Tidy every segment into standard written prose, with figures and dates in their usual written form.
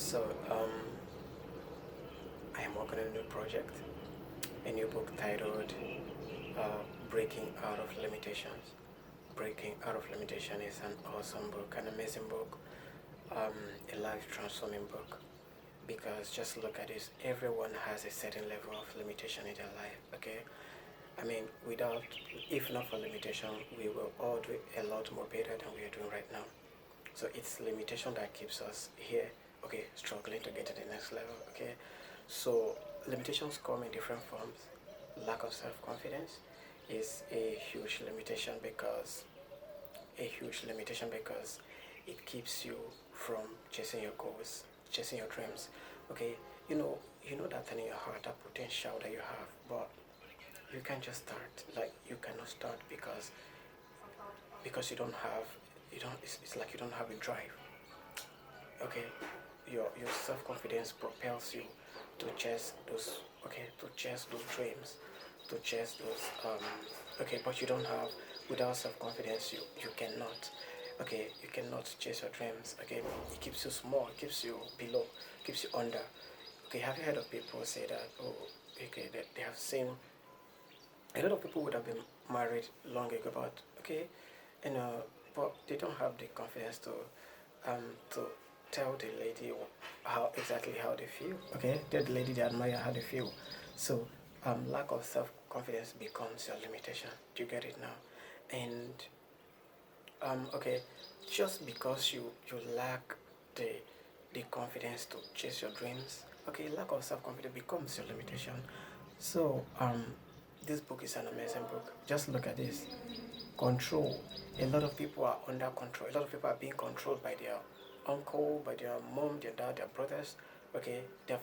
So, I am working on a new project, a new book titled Breaking Out of Limitations. Breaking Out of Limitation is an awesome book, an amazing book, um, a life transforming book. Because just look at this, everyone has a certain level of limitation in their life, okay? I mean, without, if not for limitation, we will all do a lot more better than we are doing right now. So it's limitation that keeps us here, okay, struggling to get to the next level, okay? So limitations come in different forms. Lack of self-confidence is a huge limitation because it keeps you from chasing your goals, chasing your dreams. Okay, you know that thing in your heart, that potential that you have, but you can't just start. Like you cannot start because you don't. It's like you don't have a drive. Okay, your self confidence propels you to chase those to chase those dreams, to chase those but you don't have, without self confidence you cannot, you cannot chase your dreams. Okay, it keeps you small, it keeps you below, keeps you under. Okay, have you heard of people say that, oh, okay, that they have seen a lot of people would have been married long ago, but okay, you know, but they don't have the confidence to tell the lady how exactly how they feel. Okay, tell the lady they admire how they feel. So lack of self confidence becomes your limitation. Do you get it now? And okay, just because you lack the the confidence to chase your dreams, okay, lack of self confidence becomes your limitation. So this book is an amazing book. Just look at this. Control. A lot of people are under control. A lot of people are being controlled by their uncle, by their mom, their dad, their brothers, okay, their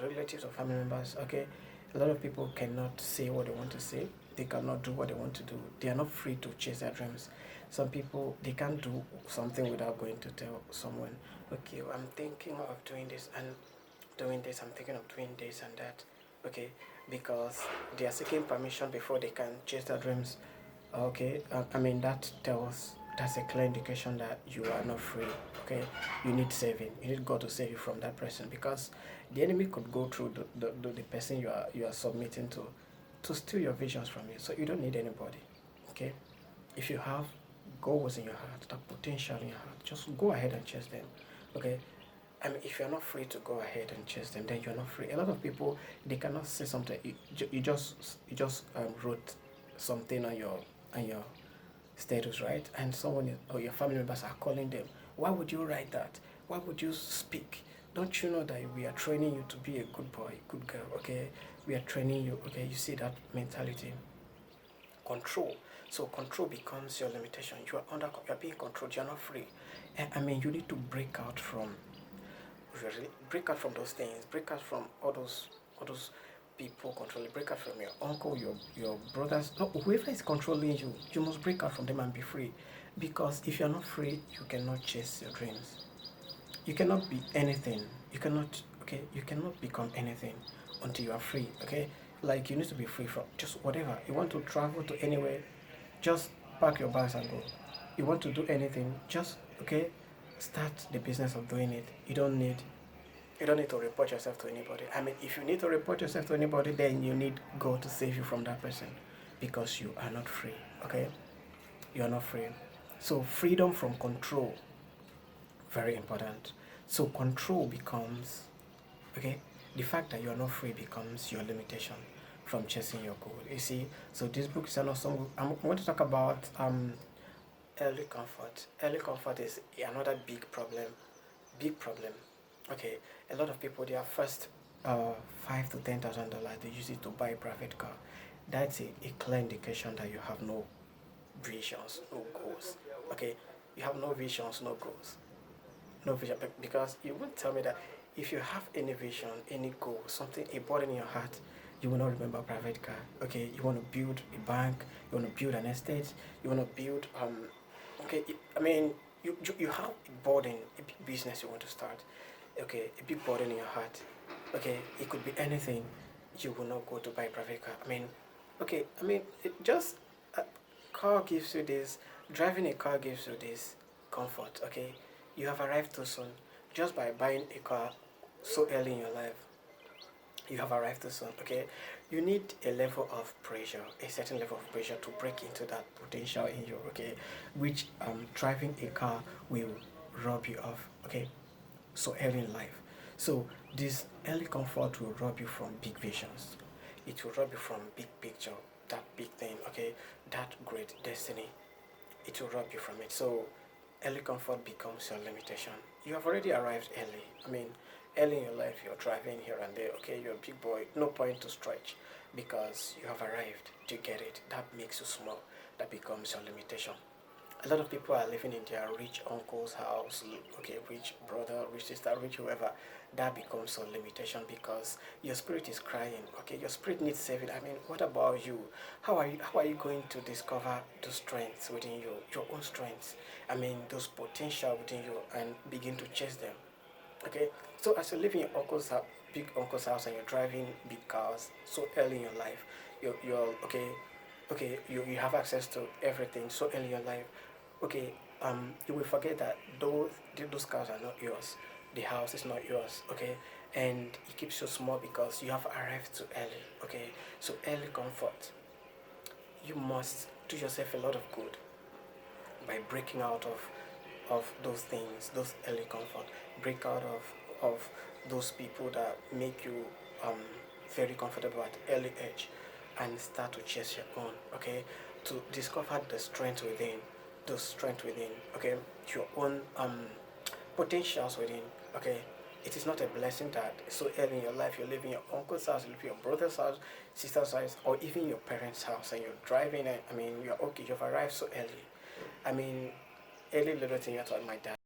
relatives or family members, okay. A lot of people cannot say what they want to say. They cannot do what they want to do. They are not free to chase their dreams. Some people, they can't do something without going to tell someone, okay, I'm thinking of doing this and doing this, I'm thinking of doing this and that, okay, because they are seeking permission before they can chase their dreams. Okay, I mean that's a clear indication that you are not free. Okay, you need saving. You need God to save you from that person because the enemy could go through the person you are submitting to steal your visions from you. So you don't need anybody. Okay, if you have goals in your heart, that potential in your heart, just go ahead and chase them. Okay, I mean, if you're not free to go ahead and chase them, then you're not free. A lot of people, they cannot say something. You just wrote something on your status, right? And someone or your family members are calling them. Why would you write that? Why would you speak? Don't you know that we are training you to be a good boy, good girl? Okay, we are training you. Okay, you see that mentality. Control. So control becomes your limitation. You are being controlled. You are not free. And I mean, you need to break out from those things, break out from all those people controlling, break out from your uncle, your brothers, no, whoever is controlling you, you must break out from them and be free. Because if you're not free, you cannot chase your dreams. You cannot be anything. You cannot become anything until you are free, okay? Like you need to be free from just whatever. You want to travel to anywhere, just pack your bags and go. You want to do anything, just okay, start the business of doing it. You don't need to report yourself to anybody. I mean, if you need to report yourself to anybody, then you need God to save you from that person because you are not free. Okay? You are not free. So, freedom from control, very important. So, control becomes, okay, the fact that you are not free becomes your limitation from chasing your goal. You see, so this book is an awesome book. I'm going to talk about early comfort. Early comfort is another big problem. Okay, a lot of people their first $5,000 to $10,000 they use it to buy a private car. That's a clear indication that you have no visions, no goals. Okay, you have no visions, no goals, no vision. Because you won't tell me that if you have any vision, any goal, something a burden in your heart, you will not remember private car. Okay, you want to build a bank, you want to build an estate, you want to build okay, I mean, you have a burden, a big business you want to start. Okay, a big burden in your heart. Okay, it could be anything. You will not go to buy a private car. I mean, okay, I mean, it just a car gives you this. Driving a car gives you this comfort. Okay, you have arrived too soon. just by buying a car so early in your life, you have arrived too soon. Okay, you need a level of pressure, a certain level of pressure to break into that potential in you. Okay, which driving a car will rob you of. Okay, so early in life. So this early comfort will rob you from big visions. It will rob you from big picture, that big thing. Okay, that great destiny. It will rob you from it. So early comfort becomes your limitation. You have already arrived early. I mean, early in your life, you're driving here and there. Okay, you're a big boy. No point to stretch because you have arrived. Do you get it? That makes you small. That becomes your limitation. A lot of people are living in their rich uncle's house, okay, rich brother, rich sister, rich whoever. That becomes a limitation because your spirit is crying. Okay, your spirit needs saving. I mean, what about you? How are you going to discover those strengths within you, your own strengths? I mean, those potential within you, and begin to chase them. Okay, so as you live in your big uncle's house, and you're driving big cars so early in your life, you're okay, you have access to everything so early in your life. Okay, you will forget that those cars are not yours. The house is not yours. Okay, and it keeps you small because you have arrived too early. Okay, so early comfort. You must do yourself a lot of good by breaking out of those things, those early comfort. Break out of those people that make you um very comfortable at early age, and start to chase your own. Okay, to discover the strength within, the strength within. Okay, your own potentials within. Okay, it is not a blessing that so early in your life you live in your uncle's house, you live in your brother's house, sister's house, or even your parents' house, and you're driving. I mean, you're okay. You've arrived so early. I mean, early little thing I taught my dad.